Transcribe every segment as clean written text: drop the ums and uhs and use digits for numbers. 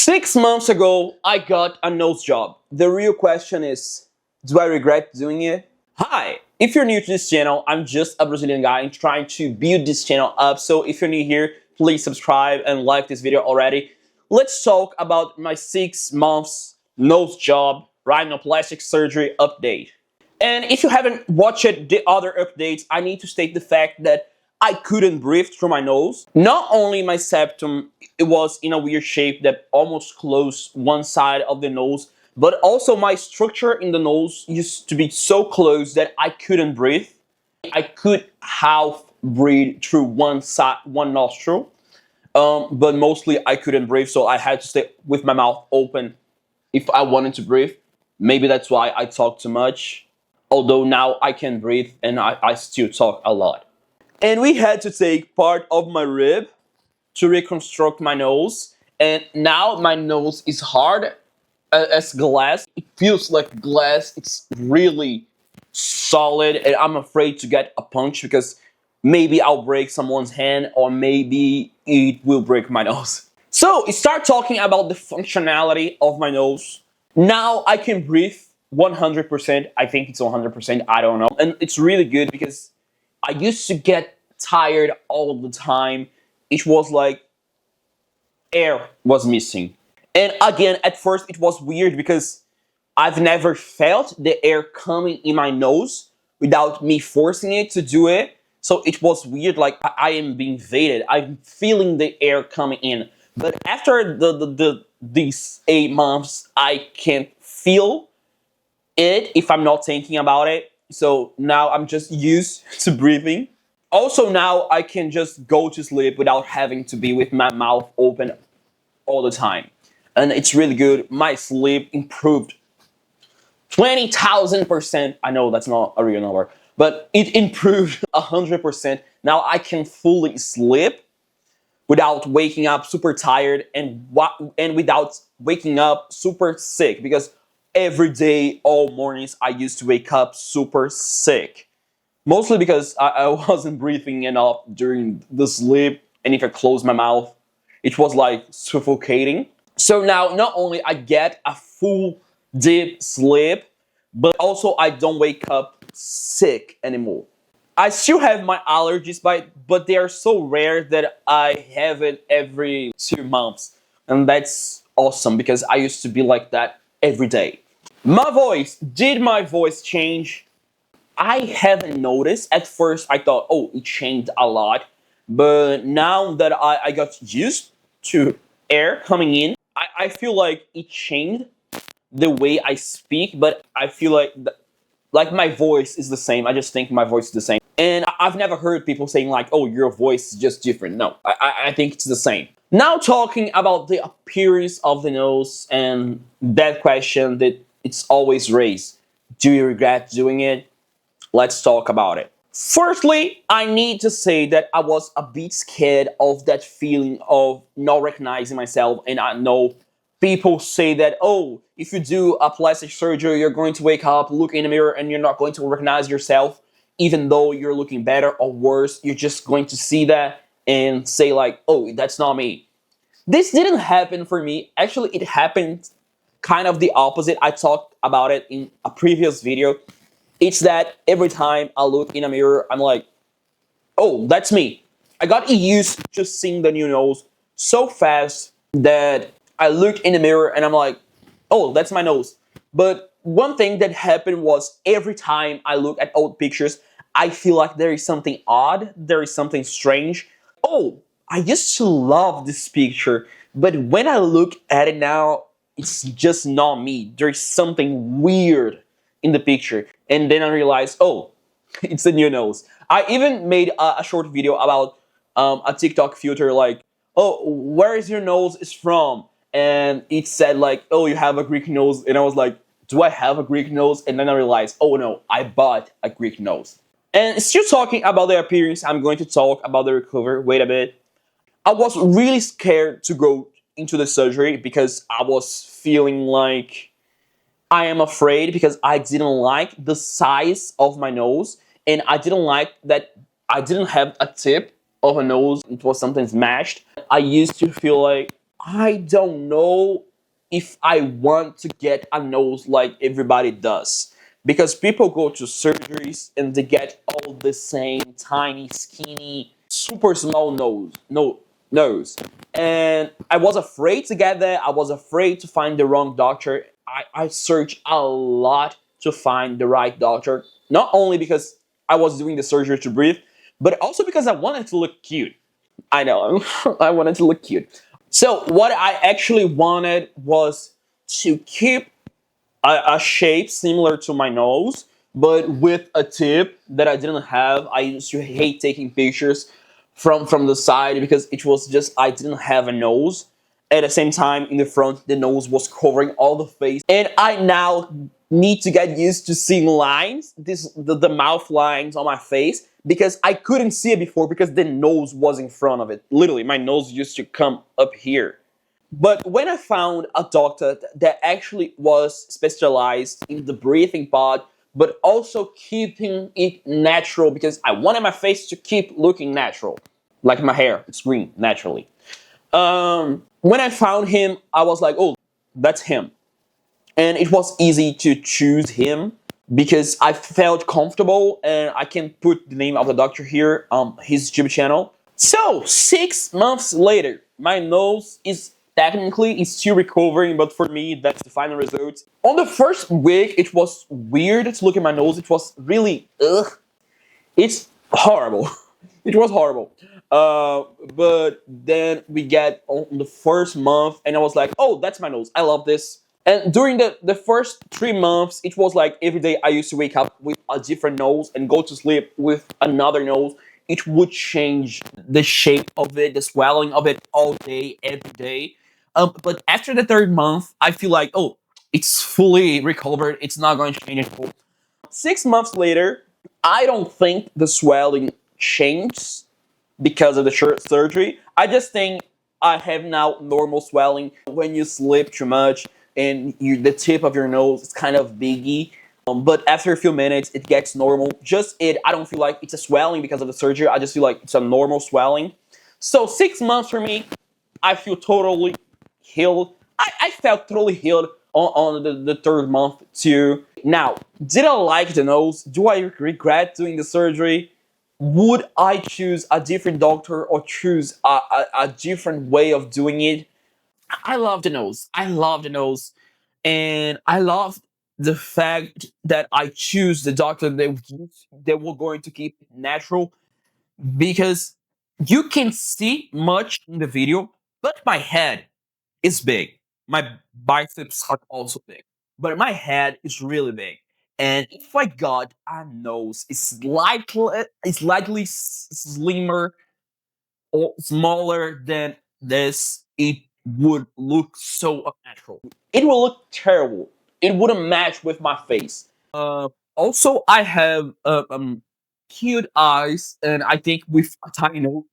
6 months ago, I got a nose job. The real question is, do I regret doing it? Hi! If you're new to this channel, I'm just a Brazilian guy trying to build this channel up. So if you're new here, please subscribe and like this video already. Let's talk about my 6 months nose job rhinoplastic surgery update. And if you haven't watched the other updates, I need to state the fact that I couldn't breathe through my nose. Not only my septum, it was in a weird shape that almost closed one side of the nose, but also my structure in the nose used to be so close that I couldn't breathe. I could half breathe through one nostril, but mostly I couldn't breathe, so I had to stay with my mouth open if I wanted to breathe. Maybe that's why I talk too much, although now I can breathe and I still talk a lot. And we had to take part of my rib to reconstruct my nose, and now my nose is hard as glass. It feels like glass. It's really solid, and I'm afraid to get a punch because maybe I'll break someone's hand or maybe it will break my nose. So start talking about the functionality of my nose. Now I can breathe 100%. I think it's 100%. I don't know. And it's really good because I used to get tired all the time. It was like air was missing. And again, at first it was weird because I've never felt the air coming in my nose without me forcing it to do it. So it was weird, like I am being invaded. I'm feeling the air coming in. But after these 8 months, I can feel it if I'm not thinking about it. So now I'm just used to breathing. Also now I can just go to sleep without having to be with my mouth open all the time. And it's really good. My sleep improved 20,000%. I know that's not a real number, but it improved 100%. Now I can fully sleep without waking up super tired and without waking up super sick, because every day, all mornings, I used to wake up super sick. Mostly because I wasn't breathing enough during the sleep, and if I closed my mouth, it was like suffocating. So now, not only I get a full deep sleep, but also I don't wake up sick anymore. I still have my allergies, but they are so rare that I have it every 2 months. And that's awesome because I used to be like that every day. My voice, did my voice change? I haven't noticed. At first I thought, oh, it changed a lot. But now that I got used to air coming in, I feel like it changed the way I speak, but I feel like my voice is the same. I just think my voice is the same. And I've never heard people saying like, oh, your voice is just different. No, I think it's the same. Now talking about the appearance of the nose and that question that it's always raised. Do you regret doing it? Let's talk about it. Firstly, I need to say that I was a bit scared of that feeling of not recognizing myself. And I know people say that, oh, if you do a plastic surgery, you're going to wake up, look in the mirror, and you're not going to recognize yourself. Even though you're looking better or worse, you're just going to see that and say like, oh, that's not me. This didn't happen for me. Actually, it happened kind of the opposite. I talked about it in a previous video. It's that every time I look in a mirror, I'm like, oh, that's me. I got used to seeing the new nose so fast that I looked in the mirror and I'm like, oh, that's my nose. But one thing that happened was every time I look at old pictures, I feel like there is something odd, there is something strange. Oh, I used to love this picture, but when I look at it now, it's just not me. There's something weird in the picture. And then I realized, oh, it's a new nose. I even made a short video about a TikTok filter like, oh, where is your nose is from? And it said like, oh, you have a Greek nose. And I was like, do I have a Greek nose? And then I realized, oh no, I bought a Greek nose. And still talking about the appearance, I'm going to talk about the recovery. Wait a bit. I was really scared to go into the surgery because I was feeling like I am afraid because I didn't like the size of my nose, and I didn't like that I didn't have a tip of a nose. It was something smashed. I used to feel like I don't know if I want to get a nose like everybody does. Because people go to surgeries and they get all the same tiny, skinny, super small nose. And I was afraid to get that. I was afraid to find the wrong doctor. I searched a lot to find the right doctor. Not only because I was doing the surgery to breathe, but also because I wanted to look cute. I know, I wanted to look cute. So what I actually wanted was to keep a shape similar to my nose, but with a tip that I didn't have. I used to hate taking pictures from the side because it was just I didn't have a nose. At the same time, in the front, the nose was covering all the face, and I now need to get used to seeing lines, the mouth lines on my face, because I couldn't see it before because the nose was in front of it. Literally, my nose used to come up here. But when I found a doctor that actually was specialized in the breathing part, but also keeping it natural, because I wanted my face to keep looking natural, like my hair, it's green naturally. When I found him, I was like, oh, that's him. And it was easy to choose him because I felt comfortable, and I can put the name of the doctor here, his YouTube channel. So 6 months later, my nose is technically it's still recovering, but for me, that's the final result. On the first week, it was weird to look at my nose. It was really, it's horrible. It was horrible. But then we get on the first month, and I was like, oh, that's my nose. I love this. And during the first 3 months, it was like every day I used to wake up with a different nose and go to sleep with another nose. It would change the shape of it, the swelling of it all day, every day. But after the third month, I feel like, oh, it's fully recovered. It's not going to change at all. 6 months later, I don't think the swelling changed because of the surgery. I just think I have now normal swelling. When you sleep too much and the tip of your nose is kind of biggy, but after a few minutes, it gets normal. I don't feel like it's a swelling because of the surgery. I just feel like it's a normal swelling. So 6 months for me, I feel totally healed. I felt totally healed on the third month too. Now, did I like the nose? Do I regret doing the surgery? Would I choose a different doctor or choose a different way of doing it? I love the nose. I love the nose. And I love the fact that I choose the doctor that we're going to keep it natural, because you can see much in the video, but my head is big. My biceps are also big, but my head is really big. And if I got a nose is slightly slimmer or smaller than this, it would look so unnatural. It will look terrible. It wouldn't match with my face. Also, I have cute eyes, and I think with a tiny nose,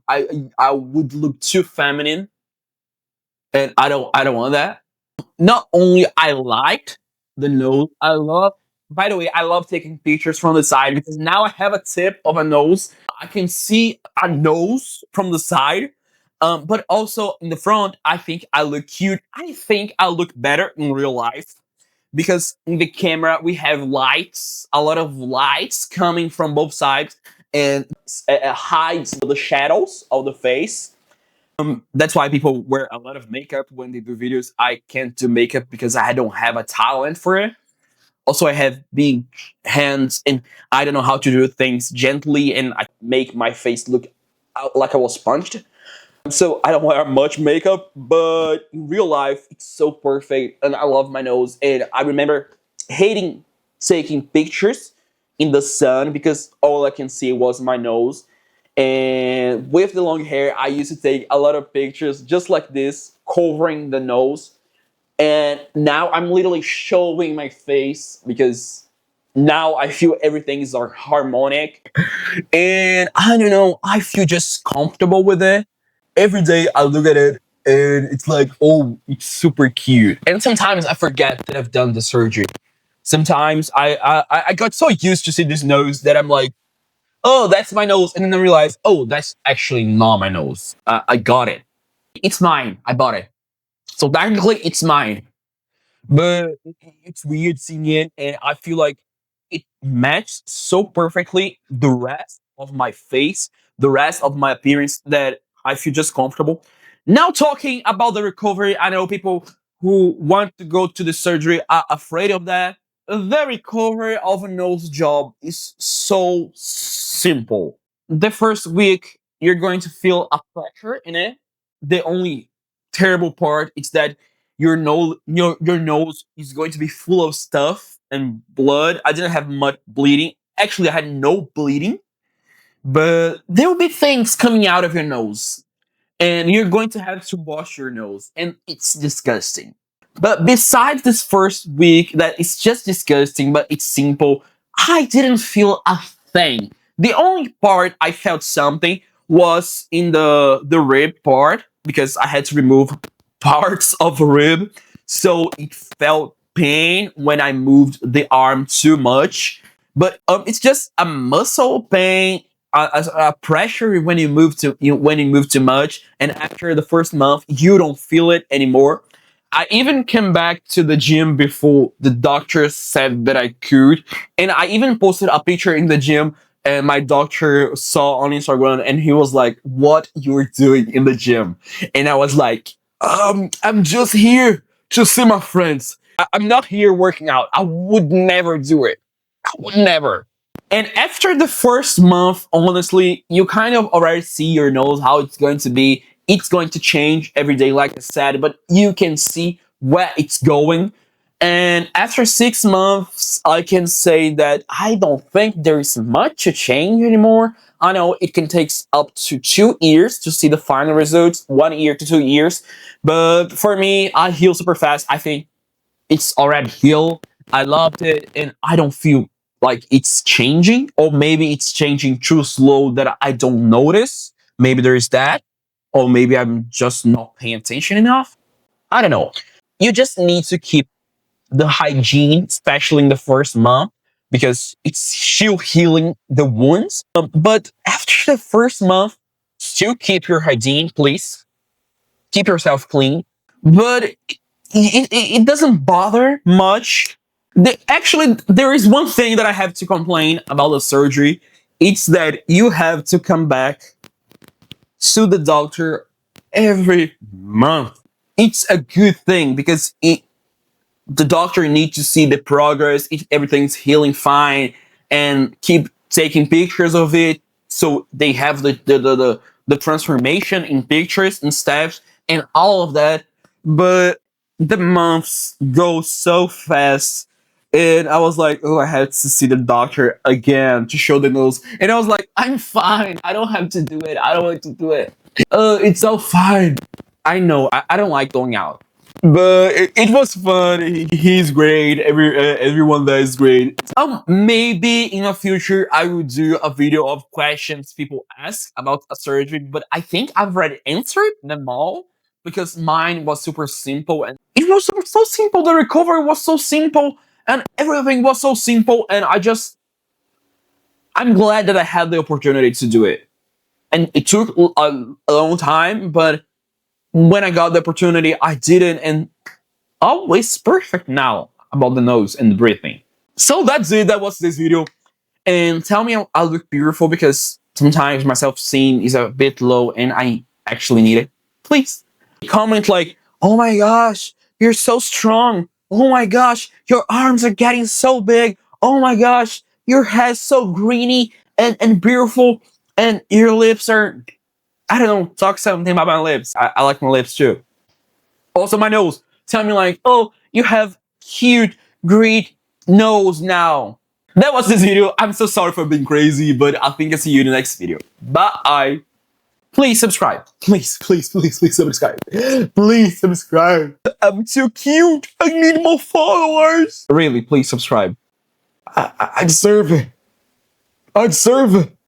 I would look too feminine, and I don't want that. Not only I liked the nose, I love. By the way, I love taking pictures from the side because now I have a tip of a nose. I can see a nose from the side, but also in the front. I think I look cute. I think I look better in real life because in the camera we have lights, a lot of lights coming from both sides, and hides the shadows of the face. That's why people wear a lot of makeup when they do videos. I can't do makeup because I don't have a talent for it. Also, I have big hands and I don't know how to do things gently, and I make my face look out like I was punched. So I don't wear much makeup, but in real life, it's so perfect, and I love my nose. And I remember hating taking pictures in the sun because all I can see was my nose. And with the long hair, I used to take a lot of pictures just like this, covering the nose. And now I'm literally showing my face because now I feel everything is harmonic. And I don't know, I feel just comfortable with it. Every day I look at it and it's like, oh, it's super cute. And sometimes I forget that I've done the surgery. Sometimes I got so used to see this nose that I'm like, oh, that's my nose. And then I realize, oh, that's actually not my nose. I got it. It's mine. I bought it. So technically, it's mine. But it's weird seeing it, and I feel like it matched so perfectly the rest of my face, the rest of my appearance, that I feel just comfortable. Now, talking about the recovery, I know people who want to go to the surgery are afraid of that. The recovery of a nose job is so simple. The first week, you're going to feel a pressure in it. The only terrible part is that your nose is going to be full of stuff and blood. I didn't have much bleeding. Actually, I had no bleeding, but there will be things coming out of your nose, and you're going to have to wash your nose, and it's disgusting. But besides this first week, that is just disgusting, but it's simple, I didn't feel a thing. The only part I felt something was in the rib part, because I had to remove parts of the rib, so it felt pain when I moved the arm too much. But it's just a muscle pain, a pressure when you move when you move too much, and after the first month you don't feel it anymore. I even came back to the gym before the doctor said that I could, and I even posted a picture in the gym, and my doctor saw on Instagram, and he was like, "What you're doing in the gym?" And I was like, I'm just here to see my friends. I'm not here working out. I would never do it. I would never." And after the first month, honestly, you kind of already see your nose, how it's going to be. It's going to change every day, like I said, but you can see where it's going. And after 6 months, I can say that I don't think there is much to change anymore. I know it can take up to 2 years to see the final results, 1 year to 2 years. But for me, I heal super fast. I think it's already healed. I loved it, and I don't feel like it's changing, or maybe it's changing too slow that I don't notice. Maybe there is that, or maybe I'm just not paying attention enough. I don't know. You just need to keep the hygiene, especially in the first month, because it's still healing the wounds. But after the first month, still keep your hygiene, please. Keep yourself clean. But it doesn't bother much. Actually, there is one thing that I have to complain about the surgery. It's that you have to come back to the doctor every month. It's a good thing because the doctor needs to see the progress, if everything's healing fine, and keep taking pictures of it, so they have the transformation in pictures and steps and all of that. But the months go so fast, and I was like, oh, I had to see the doctor again to show the nose, and I was like, I'm fine, I don't have to do it, I don't want to do it. It's all fine. I know, I don't like going out, but it was fun. He's great. Everyone there is great. Maybe in the future I will do a video of questions people ask about a surgery, but I think I've already answered them all, because mine was super simple, and it was so simple. The recovery was so simple, and everything was so simple, and I'm glad that I had the opportunity to do it. And it took a long time, but when I got the opportunity, I did it, and always perfect now about the nose and the breathing. So that's it. That was this video. And tell me I look beautiful, because sometimes my self-esteem is a bit low and I actually need it. Please comment like, oh my gosh, you're so strong. Oh my gosh, your arms are getting so big. Oh my gosh, your head's so greeny and beautiful. And your lips are, I don't know, talk something about my lips. I like my lips too. Also my nose. Tell me like, oh, you have cute, great nose now. That was this video. I'm so sorry for being crazy, but I think I'll see you in the next video. Bye. Please subscribe. Please subscribe. Please subscribe. I'm too cute. I need more followers. Really, please subscribe. I deserve it. I deserve it.